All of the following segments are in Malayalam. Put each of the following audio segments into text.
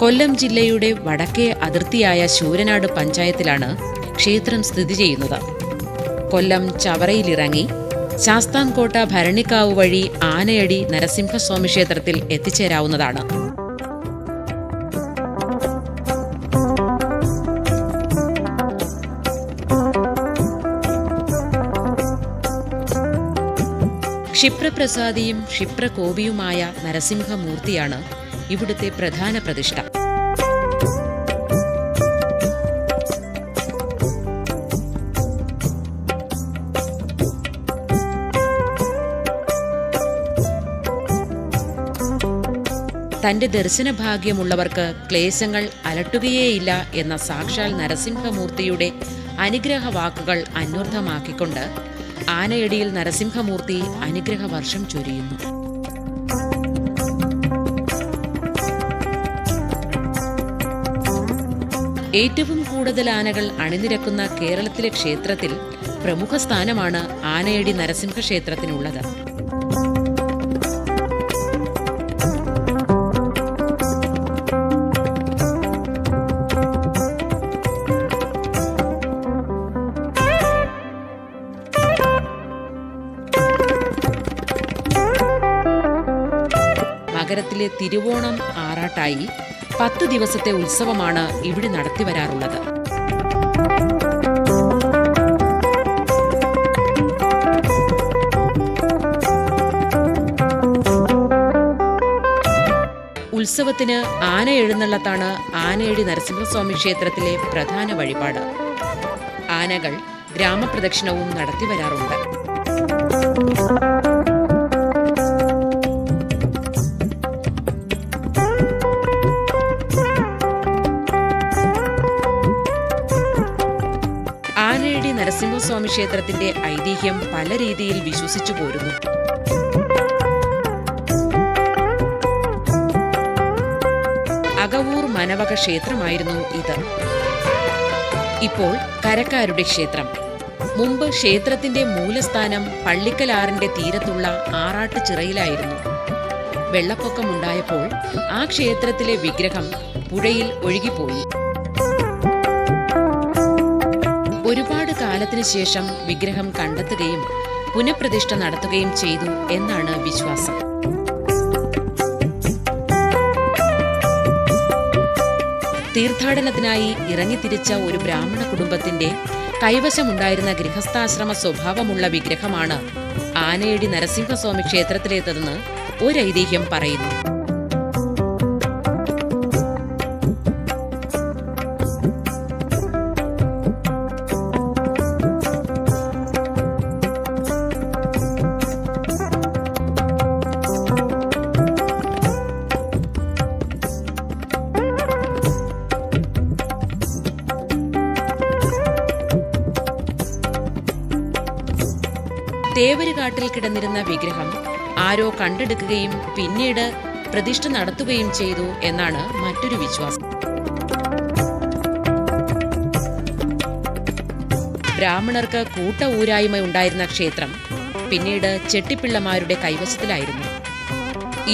കൊല്ലം ജില്ലയുടെ വടക്കേ അതിർത്തിയായ ശൂരനാട് പഞ്ചായത്തിലാണ് ക്ഷേത്രം സ്ഥിതി ചെയ്യുന്നത്. കൊല്ലം ചവറയിലിറങ്ങി ശാസ്താംകോട്ട ഭരണിക്കാവ് വഴി ആനയടി നരസിംഹസ്വാമി ക്ഷേത്രത്തിൽ എത്തിച്ചേരാവുന്നതാണ്. ക്ഷിപ്രപ്രസാദിയും ക്ഷിപ്രകോപിയുമായ നരസിംഹമൂർത്തിയാണ് ഇവിടുത്തെ പ്രധാന പ്രതിഷ്ഠ. തന്റെ ദർശനഭാഗ്യമുള്ളവർക്ക് ക്ലേശങ്ങൾ അലട്ടുകയേയില്ല എന്ന സാക്ഷാൽ നരസിംഹമൂർത്തിയുടെ അനുഗ്രഹവാക്കുകൾ അന്വർത്ഥമാക്കിക്കൊണ്ട് ആനയടിയിൽ നരസിംഹമൂർത്തി അനുഗ്രഹവർഷം ചൊരിയുന്നു. ഏറ്റവും കൂടുതൽ ആനകൾ അണിനിരക്കുന്ന കേരളത്തിലെ ക്ഷേത്രത്തിൽ പ്രമുഖ സ്ഥാനമാണ് ആനയടി നരസിംഹ ക്ഷേത്രത്തിനുള്ളത്. നഗരത്തിലെ തിരുവോണം ആറാട്ടായി 10 ദിവസത്തെ ഉത്സവമാണ് ഇവിടെ നടത്തിവരാറുള്ളത്. ഉത്സവത്തിന് ആന എഴുന്നള്ളത്താണ് ആനയടി നരസിംഹസ്വാമി ക്ഷേത്രത്തിലെ പ്രധാന വഴിപാട്. ആനകൾ ഗ്രാമപ്രദക്ഷിണവും നടത്തിവരാറുണ്ട്. ആനയടി നരസിംഹസ്വാമി ക്ഷേത്രത്തിന്റെ ഐതിഹ്യം പല രീതിയിൽ വിശ്വസിച്ചു പോരുന്നു. അകവൂർ മനവക ക്ഷേത്രമായിരുന്നു ഇത്. ഇപ്പോൾ കരക്കാരുടെ ക്ഷേത്രം. മുമ്പ് ക്ഷേത്രത്തിന്റെ മൂലസ്ഥാനം പള്ളിക്കലാറിന്റെ തീരത്തുള്ള ആറാട്ട് ചിറയിലായിരുന്നു. വെള്ളപ്പൊക്കമുണ്ടായപ്പോൾ ആ ക്ഷേത്രത്തിലെ വിഗ്രഹം പുഴയിൽ ഒഴുകിപ്പോയി. ഒരുപാട് കാലത്തിനു ശേഷം വിഗ്രഹം കണ്ടെത്തുകയും പുനഃപ്രതിഷ്ഠ നടത്തുകയും ചെയ്തു എന്നാണ് വിശ്വാസം. തീർത്ഥാടനത്തിനായി ഇറങ്ങിത്തിരിച്ച ഒരു ബ്രാഹ്മണ കുടുംബത്തിന്റെ കൈവശമുണ്ടായിരുന്ന ഗൃഹസ്ഥാശ്രമ സ്വഭാവമുള്ള വിഗ്രഹമാണ് ആനയടി നരസിംഹസ്വാമി ക്ഷേത്രത്തിലേതെന്ന് ഒരൈതിഹ്യം പറയുന്നു. തേവരുകാട്ടിൽ കിടന്നിരുന്ന വിഗ്രഹം ആരോ കണ്ടെടുക്കുകയും പിന്നീട് പ്രതിഷ്ഠ നടത്തുകയും ചെയ്തു എന്നാണ് മറ്റൊരു വിശ്വാസം. ബ്രാഹ്മണർക്ക് കൂട്ട ഊരായ്മ ഉണ്ടായിരുന്ന ക്ഷേത്രം പിന്നീട് ചെട്ടിപ്പിള്ളമാരുടെ കൈവശത്തിലായിരുന്നു.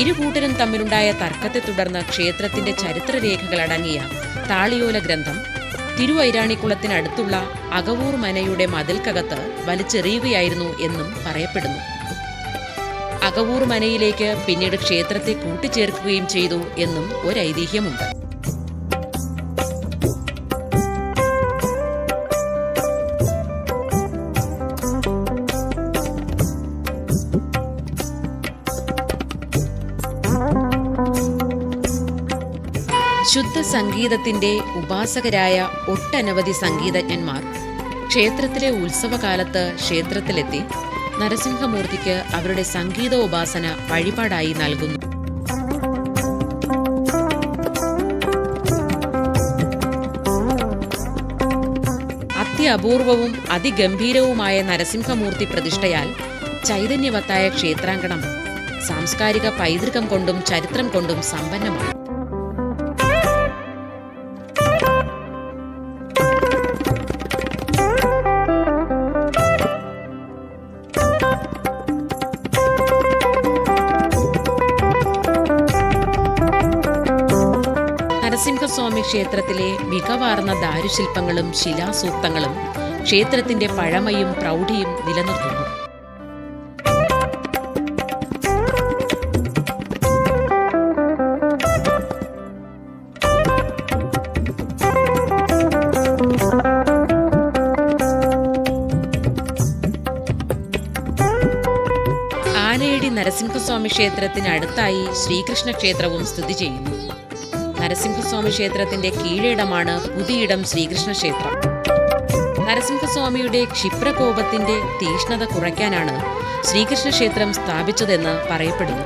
ഇരുകൂട്ടരും തമ്മിലുണ്ടായ തർക്കത്തെ തുടർന്ന് ക്ഷേത്രത്തിന്റെ ചരിത്രരേഖകളടങ്ങിയ താളിയോല ഗ്രന്ഥം തിരുവൈരാണിക്കുളത്തിനടുത്തുള്ള അകവൂർ മനയുടെ മതിൽക്കകത്ത് വലിച്ചെറിയുകയായിരുന്നു എന്നും പറയപ്പെടുന്നു. അകവൂർ മനയിലേക്ക് പിന്നീട് ക്ഷേത്രത്തെ കൂട്ടിച്ചേർക്കുകയും ചെയ്തു എന്നും ഒരൈതിഹ്യമുണ്ട്. ശുദ്ധ സംഗീതത്തിന്റെ ഉപാസകരായ ഒട്ടനവധി സംഗീതജ്ഞന്മാർ ക്ഷേത്രത്തിലെ ഉത്സവകാലത്ത് ക്ഷേത്രത്തിലെത്തി നരസിംഹമൂർത്തിക്ക് അവരുടെ സംഗീതോപാസന വഴിപാടായി നൽകുന്നു. അത്യപൂർവവും അതിഗംഭീരവുമായ നരസിംഹമൂർത്തി പ്രതിഷ്ഠയാൽ ചൈതന്യവത്തായ ക്ഷേത്രാങ്കണം സാംസ്കാരിക പൈതൃകം കൊണ്ടും ചരിത്രം കൊണ്ടും സമ്പന്നമാണ്. നരസിംഹസ്വാമി ക്ഷേത്രത്തിലെ മികവാർന്ന ദാരുശില്പങ്ങളും ശിലാസൂക്തങ്ങളും ക്ഷേത്രത്തിന്റെ പഴമയും പ്രൗഢിയും നിലനിർത്തുന്നു. ആനയടി നരസിംഹസ്വാമി ക്ഷേത്രത്തിനടുത്തായി ശ്രീകൃഷ്ണ ക്ഷേത്രവും സ്ഥിതി ചെയ്യുന്നു. നരസിംഹസ്വാമി ക്ഷേത്രത്തിന്റെ കീഴിടമാണ് പുതിയിടം ശ്രീകൃഷ്ണ ക്ഷേത്രം. നരസിംഹസ്വാമിയുടെ ക്ഷിപ്രകോപത്തിന്റെ തീക്ഷ്ണത കുറയ്ക്കാനാണ് ശ്രീകൃഷ്ണ ക്ഷേത്രം സ്ഥാപിച്ചതെന്ന് പറയപ്പെടുന്നു.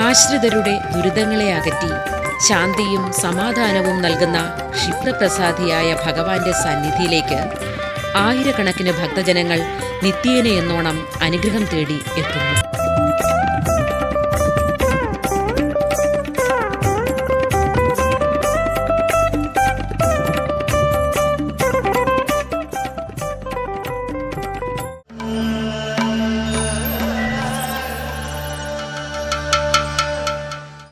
ആശ്രിതരുടെ ദുരിതങ്ങളെ അകറ്റി ശാന്തിയും സമാധാനവും നൽകുന്ന ക്ഷിപ്രപ്രസാദിയായ ഭഗവാന്റെ സന്നിധിയിലേക്ക് ആയിരക്കണക്കിന് ഭക്തജനങ്ങൾ നിത്യേന എന്നോണം അനുഗ്രഹം തേടി എത്തുന്നു.